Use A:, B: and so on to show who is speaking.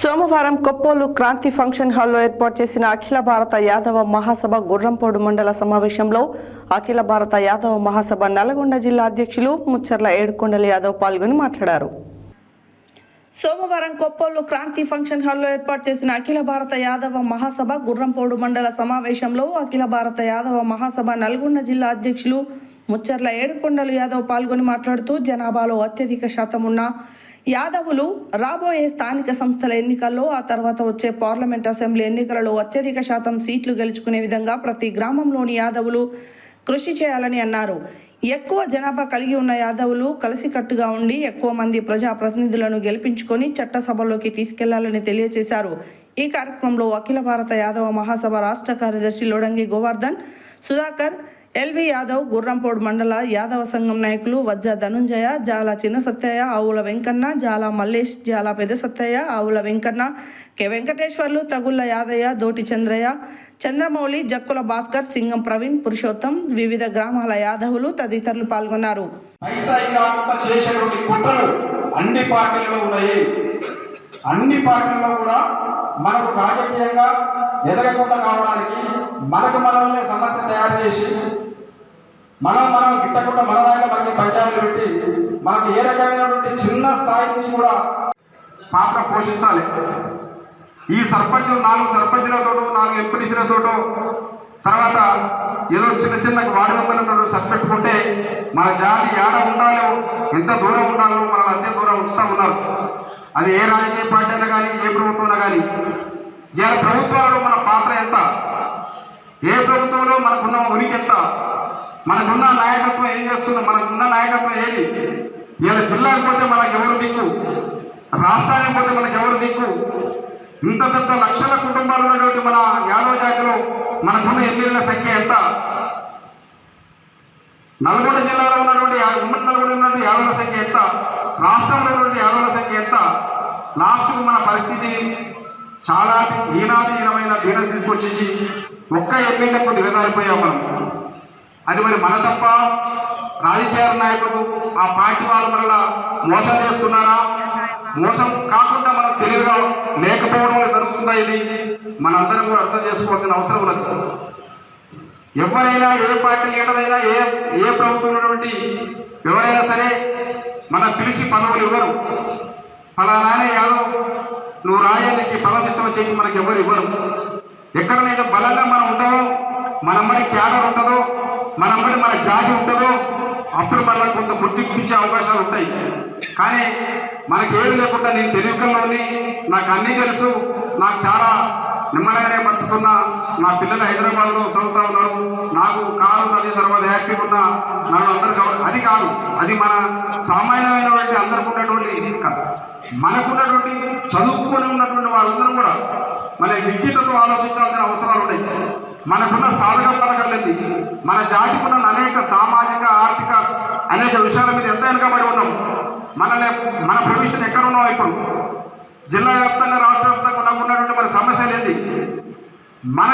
A: సోమవారం కొప్పోలు క్రాంతి ఫంక్షన్ హాల్లో ఏర్పాటు చేసిన అఖిల భారత యాదవ మహాసభ గుర్రంపోడు మండల సమావేశంలో అఖిల భారత యాదవ మహాసభ నల్గొండ జిల్లా అధ్యక్షులు ముచ్చర్ల ఏడుకొండల యాదవ్ పాల్గొని మాట్లాడారు. సోమవారం కొప్పోలు క్రాంతి ఫంక్షన్ హాల్లో ఏర్పాటు చేసిన అఖిల భారత యాదవ మహాసభ గుర్రంపోడు మండల సమావేశంలో అఖిల భారత యాదవ మహాసభ నల్గొండ జిల్లా అధ్యక్షులు ముచ్చర్ల ఏడుకొండల యాదవ్ పాల్గొని మాట్లాడుతూ జనాభాలో అత్యధిక శాతం ఉన్న యాదవులు రాబోయే స్థానిక సంస్థల ఎన్నికల్లో ఆ తర్వాత వచ్చే పార్లమెంట్ అసెంబ్లీ ఎన్నికలలో అత్యధిక శాతం సీట్లు గెలుచుకునే విధంగా ప్రతి గ్రామంలోని యాదవులు కృషి చేయాలని అన్నారు. ఎక్కువ జనాభా కలిగి ఉన్న యాదవులు కలిసికట్టుగా ఉండి ఎక్కువ మంది ప్రజాప్రతినిధులను గెలిపించుకొని చట్టసభలోకి తీసుకెళ్లాలని తెలియజేశారు. ఈ కార్యక్రమంలో అఖిల భారత యాదవ మహాసభ రాష్ట్ర కార్యదర్శి లోడంగి గోవర్ధన్, సుధాకర్, ఎల్వి యాదవ్, గుర్రంపోడు మండల యాదవ సంఘం నాయకులు వజ్జ ధనుంజయ, జాల చిన్న సత్తయ్య, ఆవుల వెంకన్న, జాల మల్లేష్, జాల పెద్ద సత్తయ్య, ఆవుల వెంకన్న, కె వెంకటేశ్వర్లు, తగుళ్ల యాదయ్య, దోటి చంద్రయ్య, చంద్రమౌళి, జక్కుల భాస్కర్, సింగం ప్రవీణ్, పురుషోత్తం, వివిధ గ్రామాల యాదవులు తదితరులు పాల్గొన్నారు.
B: అన్ని పార్టీల్లో కూడా మనకు రాజకీయంగా ఎదగకుండా కావడానికి మనల్ని సమస్య తయారు చేసి మనం గిట్టకుండా మన దాకా మనకి పంచాయతీలు పెట్టి మనకు ఏ రకమైనటువంటి చిన్న స్థాయి నుంచి కూడా పాత్ర పోషించాలి. ఈ సర్పంచులు 4 సర్పంచులతోటో 4 ఎంపీటీసీలతోటో తర్వాత ఏదో చిన్న వార్డు మెంబర్లతో సరిపెట్టుకుంటే మన జాతి ఏడ ఉండాలో ఎంత దూరం ఉండాలో మనల్ని అంతే దూరం ఉంచుతూ ఉన్నారు. అది ఏ రాజకీయ పార్టీ అయినా కానీ ఏ ప్రభుత్వం కానీ. ఇవాళ ప్రభుత్వాలలో మన పాత్ర ఎంత, ఏ ప్రభుత్వంలో మనకున్న ఉనికి ఎంత, మనకున్న నాయకత్వం ఏం చేస్తుందో, మనకున్న నాయకత్వం ఏది. ఇవాళ జిల్లాకు పోతే మనకు ఎవరు దిక్కు, రాష్ట్రానికి పోతే మనకు ఎవరు దిక్కు. ఇంత పెద్ద లక్షల కుటుంబాలు ఉన్నటువంటి మన యాదవ జాతిలో మనకున్న ఎమ్మెల్యేల సంఖ్య ఎంత, నల్గొండ జిల్లాలో ఉన్నటువంటి ఉమ్మడి నల్గొండ ఉన్నటువంటి యాదవుల సంఖ్య ఎంత, రాష్ట్రంలో ఉన్నటువంటి యాదవుల సంఖ్య ఎంత. లాస్ట్కు మన పరిస్థితి చాలా హీనమైన దీనస్థితికి వచ్చేసి ఒక్క ఎమ్మెల్యేకు దిగజారిపోయాం మనం. అది మరి మన తప్ప, రాజకీయ నాయకులు ఆ పార్టీ వాళ్ళు మనలా మోసం చేస్తున్నారా? మోసం కాకుండా మనం తెలివిగా లేకపోవడం జరుగుతుందా? ఇది మనందరం కూడా అర్థం చేసుకోవాల్సిన అవసరం ఉన్నది. ఎవరైనా ఏ పార్టీ లీడరైనా ఏ ప్రభుత్వం ఉన్నటువంటి ఎవరైనా సరే మన పిలిచి పదవులు ఇవ్వరు. ఫలానానే యాదవ్ నువ్వు రాయానికి పదవి ఇస్తామని చెప్పి మనకి ఎవరు ఇవ్వరు. ఎక్కడనైతే బలంగా మనం ఉంటామో, మనమ్మడి క్యాడర్ ఉంటుందో, మనమ్మడి మన జాతి ఉంటుందో అప్పుడు మనకు కొంత గుర్తింపు ఇచ్చే అవకాశాలు ఉంటాయి. కానీ మనకి ఏది లేకుండా నేను తెలివికల్లోని నాకు అన్నీ తెలుసు, నాకు చాలా నిమ్మలంగానే బతుకుతున్నా, నా పిల్లలు హైదరాబాద్లో చదువుతూ ఉన్నారు, నాకు కారు ఉన్నది, తర్వాత యాక్టివ్ ఉన్నా, నన్ను అందరూ కావాలి. అది కాదు, అది మన సామాన్యమైనటువంటి అందరికి ఉన్నటువంటి ఇది కాదు. మనకున్నటువంటి చదువుకొని ఉన్నటువంటి వాళ్ళందరూ కూడా మన విజ్ఞతతో ఆలోచించాల్సిన అవసరాలు ఉన్నాయి. మనకున్న సాధక పథకాలేంది, మన జాతికి ఉన్న అనేక సామాజిక ఆర్థిక అనేక విషయాల మీద ఎంత వెనుకబడి ఉన్నాం. మన పొజిషన్ ఎక్కడ ఉన్నాం ఇప్పుడు, జిల్లా వ్యాప్తంగా రాష్ట్ర వ్యాప్తంగా ఉన్నటువంటి మన సమస్యలు ఏంటి, మన